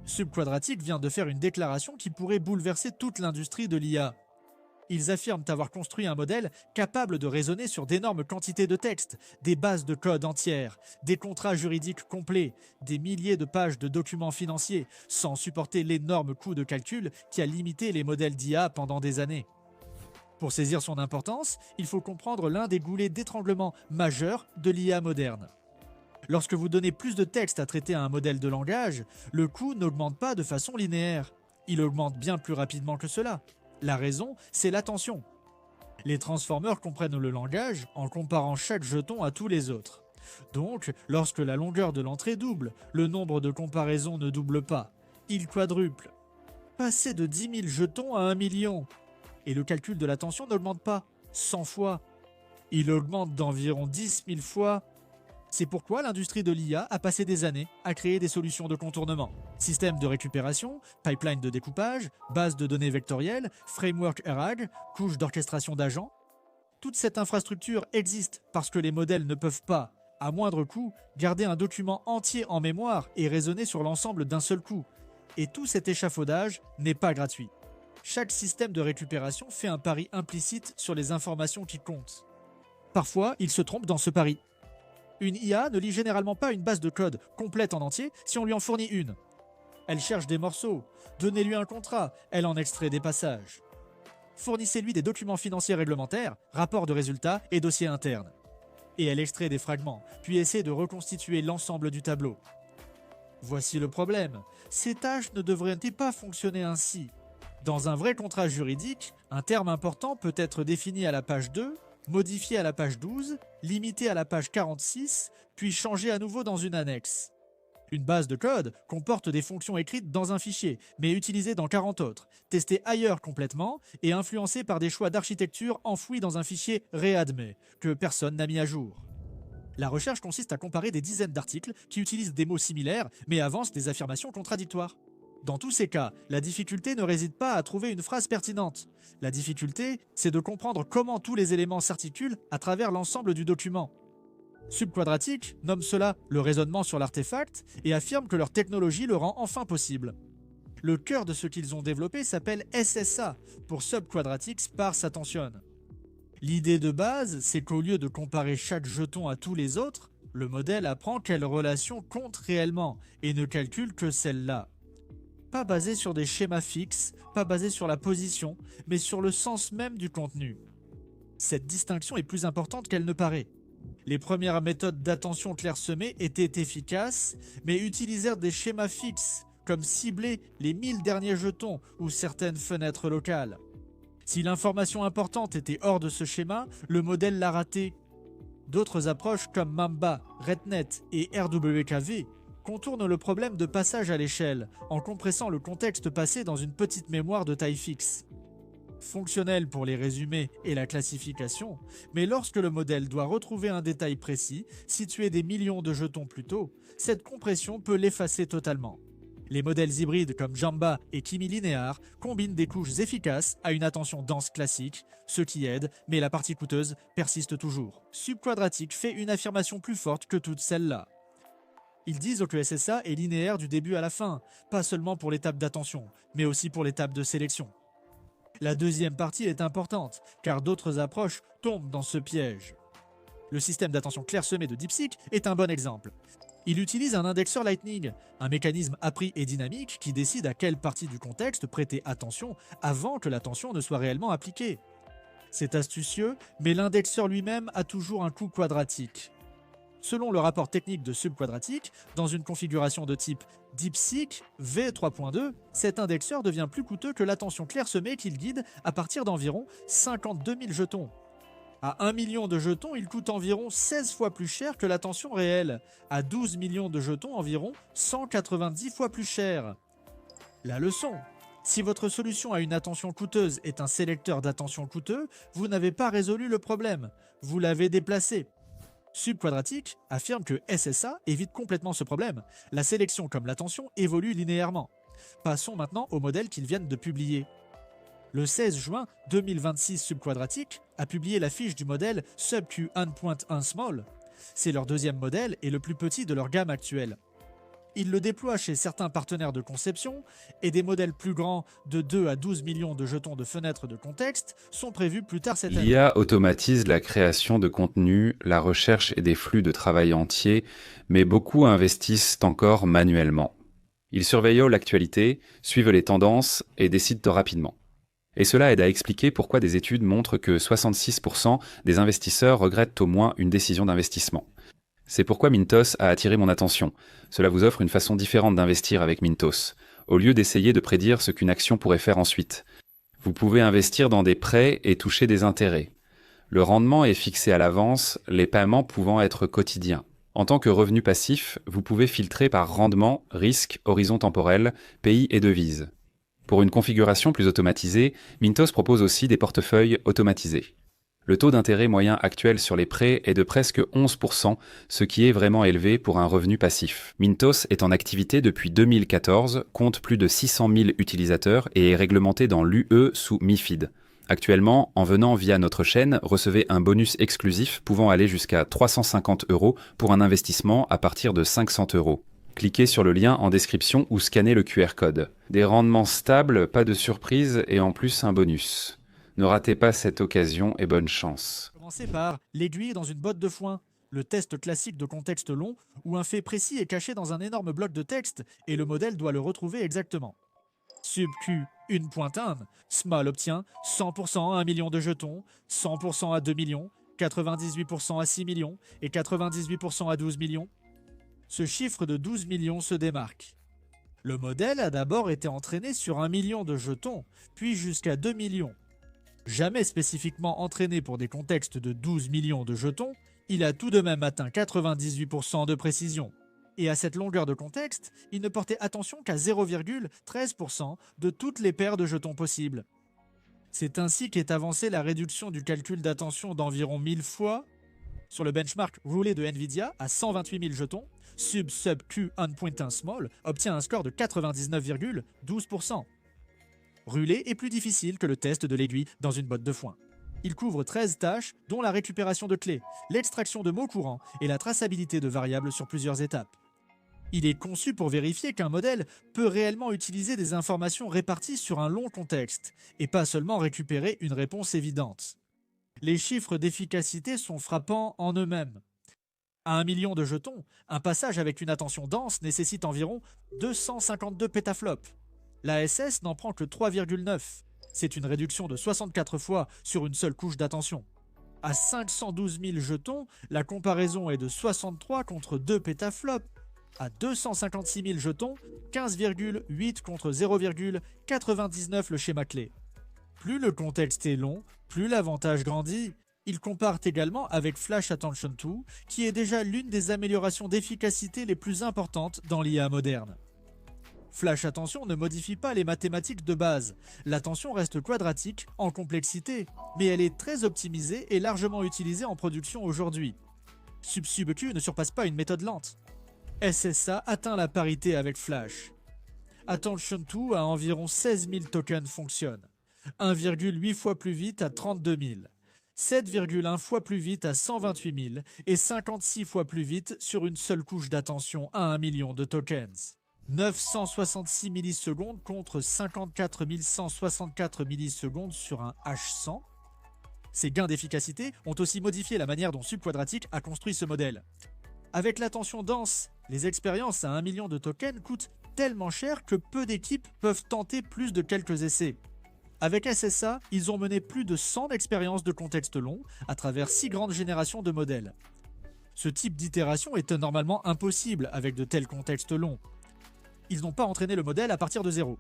Subquadratic vient de faire une déclaration qui pourrait bouleverser toute l'industrie de l'IA. Ils affirment avoir construit un modèle capable de raisonner sur d'énormes quantités de textes, des bases de code entières, des contrats juridiques complets, des milliers de pages de documents financiers, sans supporter l'énorme coût de calcul qui a limité les modèles d'IA pendant des années. Pour saisir son importance, il faut comprendre l'un des goulets d'étranglement majeurs de l'IA moderne. Lorsque vous donnez plus de texte à traiter à un modèle de langage, le coût n'augmente pas de façon linéaire. Il augmente bien plus rapidement que cela. La raison, c'est l'attention. Les transformers comprennent le langage en comparant chaque jeton à tous les autres. Donc, lorsque la longueur de l'entrée double, le nombre de comparaisons ne double pas. Il quadruple. Passer de 10 000 jetons à 1 million. Et le calcul de l'attention n'augmente pas. 100 fois. Il augmente d'environ 10 000 fois. C'est pourquoi l'industrie de l'IA a passé des années à créer des solutions de contournement. Systèmes de récupération, pipeline de découpage, base de données vectorielles, framework RAG, couche d'orchestration d'agents. Toute cette infrastructure existe parce que les modèles ne peuvent pas, à moindre coût, garder un document entier en mémoire et raisonner sur l'ensemble d'un seul coup. Et tout cet échafaudage n'est pas gratuit. Chaque système de récupération fait un pari implicite sur les informations qui comptent. Parfois, il se trompe dans ce pari. Une IA ne lit généralement pas une base de code complète en entier si on lui en fournit une. Elle cherche des morceaux, donnez-lui un contrat, elle en extrait des passages. Fournissez-lui des documents financiers réglementaires, rapports de résultats et dossiers internes. Et elle extrait des fragments, puis essaie de reconstituer l'ensemble du tableau. Voici le problème, ces tâches ne devraient pas fonctionner ainsi. Dans un vrai contrat juridique, un terme important peut être défini à la page 2, modifié à la page 12, limité à la page 46, puis changé à nouveau dans une annexe. Une base de code comporte des fonctions écrites dans un fichier, mais utilisées dans 40 autres, testées ailleurs complètement et influencées par des choix d'architecture enfouis dans un fichier réadmet, que personne n'a mis à jour. La recherche consiste à comparer des dizaines d'articles qui utilisent des mots similaires, mais avancent des affirmations contradictoires. Dans tous ces cas, la difficulté ne réside pas à trouver une phrase pertinente. La difficulté, c'est de comprendre comment tous les éléments s'articulent à travers l'ensemble du document. Subquadratic nomme cela le raisonnement sur l'artefact et affirme que leur technologie le rend enfin possible. Le cœur de ce qu'ils ont développé s'appelle SSA, pour Subquadratic Sparse Attention. L'idée de base, c'est qu'au lieu de comparer chaque jeton à tous les autres, le modèle apprend quelle relation compte réellement et ne calcule que celle-là. Pas basé sur des schémas fixes, pas basé sur la position, mais sur le sens même du contenu. Cette distinction est plus importante qu'elle ne paraît. Les premières méthodes d'attention clairsemée étaient efficaces, mais utilisèrent des schémas fixes, comme cibler les 1000 derniers jetons ou certaines fenêtres locales. Si l'information importante était hors de ce schéma, le modèle l'a raté. D'autres approches comme Mamba, RedNet et RWKV contourne le problème de passage à l'échelle en compressant le contexte passé dans une petite mémoire de taille fixe. Fonctionnel pour les résumés et la classification, mais lorsque le modèle doit retrouver un détail précis, situé des millions de jetons plus tôt, cette compression peut l'effacer totalement. Les modèles hybrides comme Jamba et Kimi Linear combinent des couches efficaces à une attention dense classique, ce qui aide, mais la partie coûteuse persiste toujours. Subquadratic fait une affirmation plus forte que toutes celles-là. Ils disent que SSA est linéaire du début à la fin, pas seulement pour l'étape d'attention, mais aussi pour l'étape de sélection. La deuxième partie est importante, car d'autres approches tombent dans ce piège. Le système d'attention clairsemé de DeepSeek est un bon exemple. Il utilise un indexeur Lightning, un mécanisme appris et dynamique qui décide à quelle partie du contexte prêter attention avant que l'attention ne soit réellement appliquée. C'est astucieux, mais l'indexeur lui-même a toujours un coût quadratique. Selon le rapport technique de Subquadratic, dans une configuration de type DeepSeek V3.2, cet indexeur devient plus coûteux que l'attention clairsemée qu'il guide à partir d'environ 52 000 jetons. À 1 million de jetons, il coûte environ 16 fois plus cher que l'attention réelle. À 12 millions de jetons, environ 190 fois plus cher. La leçon: si votre solution à une attention coûteuse est un sélecteur d'attention coûteux, vous n'avez pas résolu le problème, vous l'avez déplacé. Subquadratic affirme que SSA évite complètement ce problème. La sélection comme l'attention évolue linéairement. Passons maintenant au modèle qu'ils viennent de publier. Le 16 juin 2026, Subquadratic a publié la fiche du modèle SubQ 1.1 Small. C'est leur deuxième modèle et le plus petit de leur gamme actuelle. Ils le déploient chez certains partenaires de conception et des modèles plus grands de 2 à 12 millions de jetons de fenêtres de contexte sont prévus plus tard cette année. L'IA automatise la création de contenu, la recherche et des flux de travail entiers, mais beaucoup investissent encore manuellement. Ils surveillent l'actualité, suivent les tendances et décident rapidement. Et cela aide à expliquer pourquoi des études montrent que 66% des investisseurs regrettent au moins une décision d'investissement. C'est pourquoi Mintos a attiré mon attention. Cela vous offre une façon différente d'investir avec Mintos, au lieu d'essayer de prédire ce qu'une action pourrait faire ensuite. Vous pouvez investir dans des prêts et toucher des intérêts. Le rendement est fixé à l'avance, les paiements pouvant être quotidiens. En tant que revenu passif, vous pouvez filtrer par rendement, risque, horizon temporel, pays et devise. Pour une configuration plus automatisée, Mintos propose aussi des portefeuilles automatisés. Le taux d'intérêt moyen actuel sur les prêts est de presque 11%, ce qui est vraiment élevé pour un revenu passif. Mintos est en activité depuis 2014, compte plus de 600 000 utilisateurs et est réglementé dans l'UE sous MiFID. Actuellement, en venant via notre chaîne, recevez un bonus exclusif pouvant aller jusqu'à 350 € pour un investissement à partir de 500 €. Cliquez sur le lien en description ou scannez le QR code. Des rendements stables, pas de surprise et en plus un bonus. Ne ratez pas cette occasion et bonne chance. Commencez par l'aiguille dans une botte de foin, le test classique de contexte long où un fait précis est caché dans un énorme bloc de texte et le modèle doit le retrouver exactement. SubQ 1.1, Small obtient 100% à 1 million de jetons, 100% à 2 millions, 98% à 6 millions et 98% à 12 millions. Ce chiffre de 12 millions se démarque. Le modèle a d'abord été entraîné sur 1 million de jetons, puis jusqu'à 2 millions. Jamais spécifiquement entraîné pour des contextes de 12 millions de jetons, il a tout de même atteint 98% de précision. Et à cette longueur de contexte, il ne portait attention qu'à 0,13% de toutes les paires de jetons possibles. C'est ainsi qu'est avancée la réduction du calcul d'attention d'environ 1000 fois. Sur le benchmark roulé de Nvidia à 128 000 jetons, SubQ 1.1 Small obtient un score de 99,12%. Rulé est plus difficile que le test de l'aiguille dans une botte de foin. Il couvre 13 tâches, dont la récupération de clés, l'extraction de mots courants et la traçabilité de variables sur plusieurs étapes. Il est conçu pour vérifier qu'un modèle peut réellement utiliser des informations réparties sur un long contexte, et pas seulement récupérer une réponse évidente. Les chiffres d'efficacité sont frappants en eux-mêmes. À 1 million de jetons, un passage avec une attention dense nécessite environ 252 pétaflops. L'ASS n'en prend que 3,9. C'est une réduction de 64 fois sur une seule couche d'attention. À 512 000 jetons, la comparaison est de 63 contre 2 pétaflops. À 256 000 jetons, 15,8 contre 0,99 le schéma clé. Plus le contexte est long, plus l'avantage grandit. Il compare également avec Flash Attention 2, qui est déjà l'une des améliorations d'efficacité les plus importantes dans l'IA moderne. Flash Attention ne modifie pas les mathématiques de base. L'attention reste quadratique en complexité, mais elle est très optimisée et largement utilisée en production aujourd'hui. SubQ ne surpasse pas une méthode lente. SSA atteint la parité avec Flash. Attention 2 à environ 16 000 tokens fonctionne, 1,8 fois plus vite à 32 000, 7,1 fois plus vite à 128 000 et 56 fois plus vite sur une seule couche d'attention à 1 million de tokens. 966 millisecondes contre 54 164 millisecondes sur un H100. Ces gains d'efficacité ont aussi modifié la manière dont Subquadratic a construit ce modèle. Avec l'attention dense, les expériences à 1 million de tokens coûtent tellement cher que peu d'équipes peuvent tenter plus de quelques essais. Avec SSA, ils ont mené plus de 100 expériences de contexte long à travers 6 grandes générations de modèles. Ce type d'itération est normalement impossible avec de tels contextes longs. Ils n'ont pas entraîné le modèle à partir de zéro.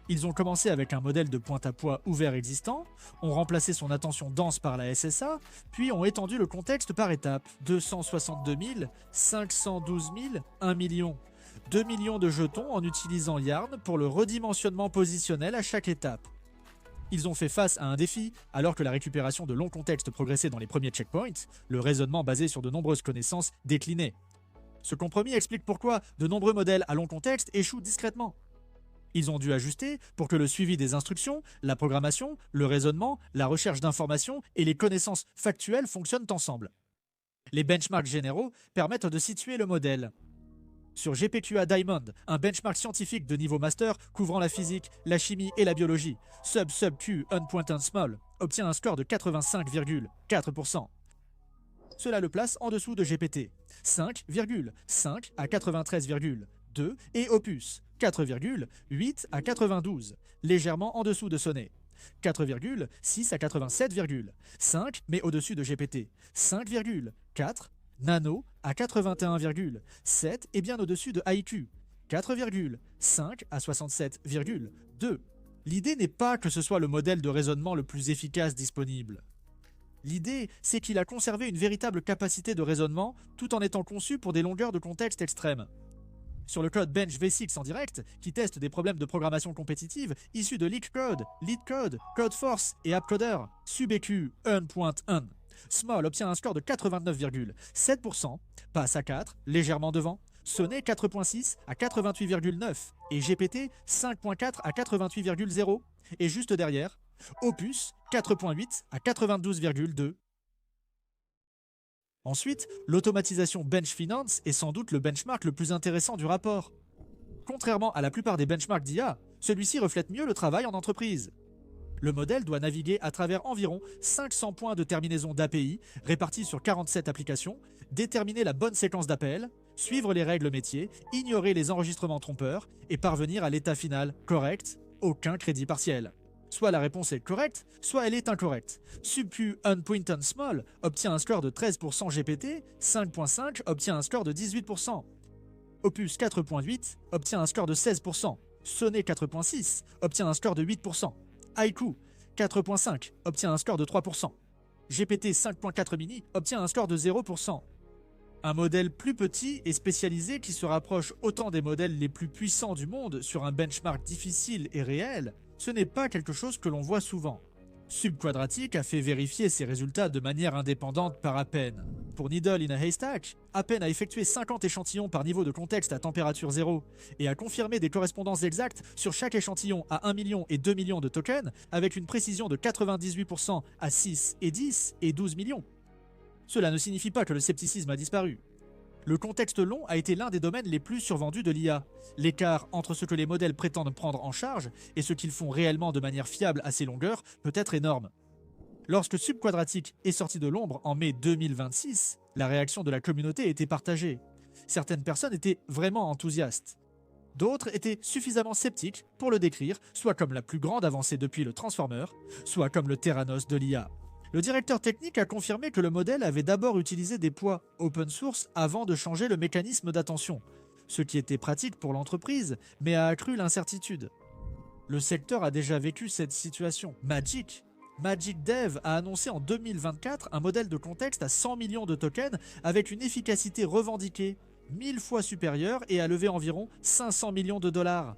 Ils ont commencé avec un modèle de pointe-à-poids ouvert existant, ont remplacé son attention dense par la SSA, puis ont étendu le contexte par étapes. 262 000, 512 000, 1 million. 2 millions de jetons en utilisant Yarn pour le redimensionnement positionnel à chaque étape. Ils ont fait face à un défi, alors que la récupération de longs contextes progressait dans les premiers checkpoints, le raisonnement basé sur de nombreuses connaissances déclinait. Ce compromis explique pourquoi de nombreux modèles à long contexte échouent discrètement. Ils ont dû ajuster pour que le suivi des instructions, la programmation, le raisonnement, la recherche d'informations et les connaissances factuelles fonctionnent ensemble. Les benchmarks généraux permettent de situer le modèle. Sur GPQA Diamond, un benchmark scientifique de niveau master couvrant la physique, la chimie et la biologie, Sub-Q Unpointed Small obtient un score de 85,4%. Cela le place en dessous de GPT, 5,5 à 93,2 et Opus, 4,8 à 92, légèrement en dessous de Sonnet. 4,6 à 87,5 mais au-dessus de GPT, 5,4, Nano à 81,7 et bien au-dessus de IQ, 4,5 à 67,2. L'idée n'est pas que ce soit le modèle de raisonnement le plus efficace disponible. L'idée, c'est qu'il a conservé une véritable capacité de raisonnement tout en étant conçu pour des longueurs de contexte extrêmes. Sur le code Bench V6 en direct, qui teste des problèmes de programmation compétitive issus de LeetCode, LeetCode, CodeForce et AppCoder, SubEQ Unpoint1, Small obtient un score de 89,7%, passe à 4, légèrement devant, Sonnet 4.6 à 88,9 et GPT 5.4 à 88,0 et juste derrière, Opus 4.8 à 92,2. Ensuite, l'automatisation Bench Finance est sans doute le benchmark le plus intéressant du rapport. Contrairement à la plupart des benchmarks d'IA, celui-ci reflète mieux le travail en entreprise. Le modèle doit naviguer à travers environ 500 points de terminaison d'API répartis sur 47 applications, déterminer la bonne séquence d'appels, suivre les règles métiers, ignorer les enregistrements trompeurs et parvenir à l'état final correct, aucun crédit partiel. Soit la réponse est correcte, soit elle est incorrecte. SubQ Unpointed Small obtient un score de 13% GPT, 5.5 obtient un score de 18%. Opus 4.8 obtient un score de 16%. Sonnet 4.6 obtient un score de 8%. IQ 4.5 obtient un score de 3%. GPT 5.4 mini obtient un score de 0%. Un modèle plus petit et spécialisé qui se rapproche autant des modèles les plus puissants du monde sur un benchmark difficile et réel, ce n'est pas quelque chose que l'on voit souvent. Subquadratic a fait vérifier ses résultats de manière indépendante par Appen. Pour Needle in a Haystack, Appen a effectué 50 échantillons par niveau de contexte à température zéro et a confirmé des correspondances exactes sur chaque échantillon à 1 million et 2 millions de tokens avec une précision de 98% à 6 et 10 et 12 millions. Cela ne signifie pas que le scepticisme a disparu. Le contexte long a été l'un des domaines les plus survendus de l'IA. L'écart entre ce que les modèles prétendent prendre en charge et ce qu'ils font réellement de manière fiable à ces longueurs peut être énorme. Lorsque Subquadratic est sorti de l'ombre en mai 2026, la réaction de la communauté était partagée. Certaines personnes étaient vraiment enthousiastes. D'autres étaient suffisamment sceptiques pour le décrire soit comme la plus grande avancée depuis le Transformer, soit comme le Theranos de l'IA. Le directeur technique a confirmé que le modèle avait d'abord utilisé des poids open source avant de changer le mécanisme d'attention, ce qui était pratique pour l'entreprise, mais a accru l'incertitude. Le secteur a déjà vécu cette situation. Magic Dev a annoncé en 2024 un modèle de contexte à 100 millions de tokens avec une efficacité revendiquée 1000 fois supérieure et a levé environ 500 millions de dollars.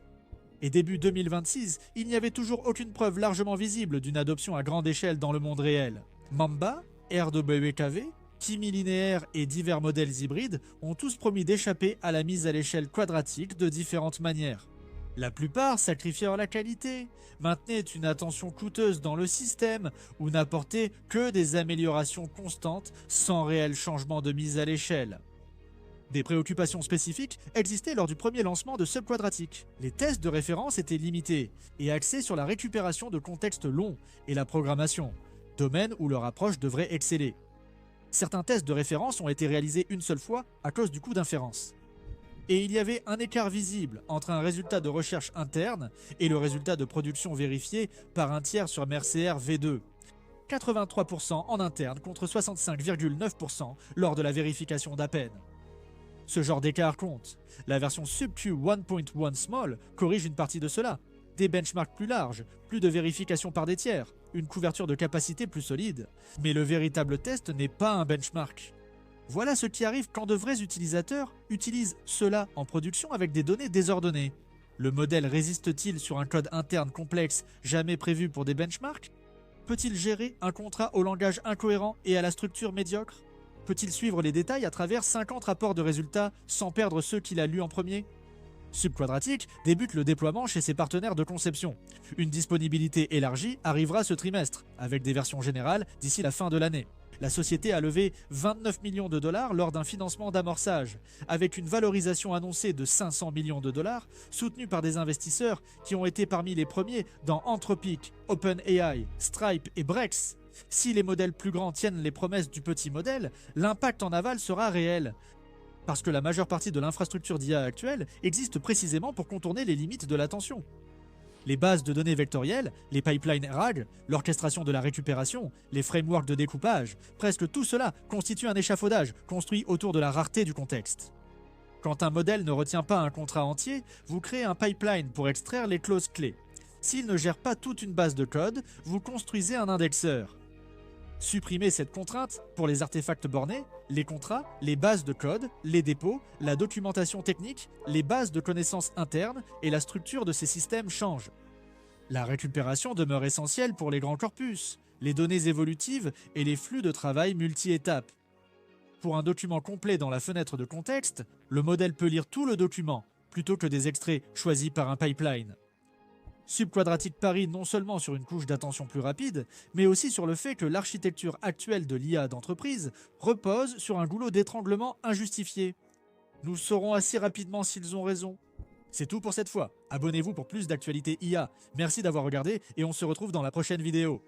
Et début 2026, il n'y avait toujours aucune preuve largement visible d'une adoption à grande échelle dans le monde réel. Mamba, RWKV, Kimi Linéaire et divers modèles hybrides ont tous promis d'échapper à la mise à l'échelle quadratique de différentes manières. La plupart sacrifièrent la qualité, maintenaient une attention coûteuse dans le système ou n'apportaient que des améliorations constantes sans réel changement de mise à l'échelle. Des préoccupations spécifiques existaient lors du premier lancement de Subquadratic. Les tests de référence étaient limités et axés sur la récupération de contextes longs et la programmation, domaine où leur approche devrait exceller. Certains tests de référence ont été réalisés une seule fois à cause du coût d'inférence. Et il y avait un écart visible entre un résultat de recherche interne et le résultat de production vérifié par un tiers sur Mercer V2. 83% en interne contre 65,9% lors de la vérification d'Appen. Ce genre d'écart compte. La version SubQ 1.1 Small corrige une partie de cela. Des benchmarks plus larges, plus de vérification par des tiers, une couverture de capacité plus solide. Mais le véritable test n'est pas un benchmark. Voilà ce qui arrive quand de vrais utilisateurs utilisent cela en production avec des données désordonnées. Le modèle résiste-t-il sur un code interne complexe jamais prévu pour des benchmarks? Peut-il gérer un contrat au langage incohérent et à la structure médiocre? Peut-il suivre les détails à travers 50 rapports de résultats sans perdre ceux qu'il a lus en premier? Subquadratic débute le déploiement chez ses partenaires de conception. Une disponibilité élargie arrivera ce trimestre, avec des versions générales d'ici la fin de l'année. La société a levé 29 millions de dollars lors d'un financement d'amorçage, avec une valorisation annoncée de 500 millions de dollars, soutenue par des investisseurs qui ont été parmi les premiers dans Anthropic, OpenAI, Stripe et Brex. Si les modèles plus grands tiennent les promesses du petit modèle, l'impact en aval sera réel. Parce que la majeure partie de l'infrastructure d'IA actuelle existe précisément pour contourner les limites de l'attention. Les bases de données vectorielles, les pipelines RAG, l'orchestration de la récupération, les frameworks de découpage, presque tout cela constitue un échafaudage construit autour de la rareté du contexte. Quand un modèle ne retient pas un contrat entier, vous créez un pipeline pour extraire les clauses clés. S'il ne gère pas toute une base de code, vous construisez un indexeur. Supprimez cette contrainte pour les artefacts bornés, les contrats, les bases de code, les dépôts, la documentation technique, les bases de connaissances internes et la structure de ces systèmes changent. La récupération demeure essentielle pour les grands corpus, les données évolutives et les flux de travail multi-étapes. Pour un document complet dans la fenêtre de contexte, le modèle peut lire tout le document, plutôt que des extraits choisis par un pipeline. Subquadratic parie non seulement sur une couche d'attention plus rapide, mais aussi sur le fait que l'architecture actuelle de l'IA d'entreprise repose sur un goulot d'étranglement injustifié. Nous saurons assez rapidement s'ils ont raison. C'est tout pour cette fois. Abonnez-vous pour plus d'actualités IA. Merci d'avoir regardé et on se retrouve dans la prochaine vidéo.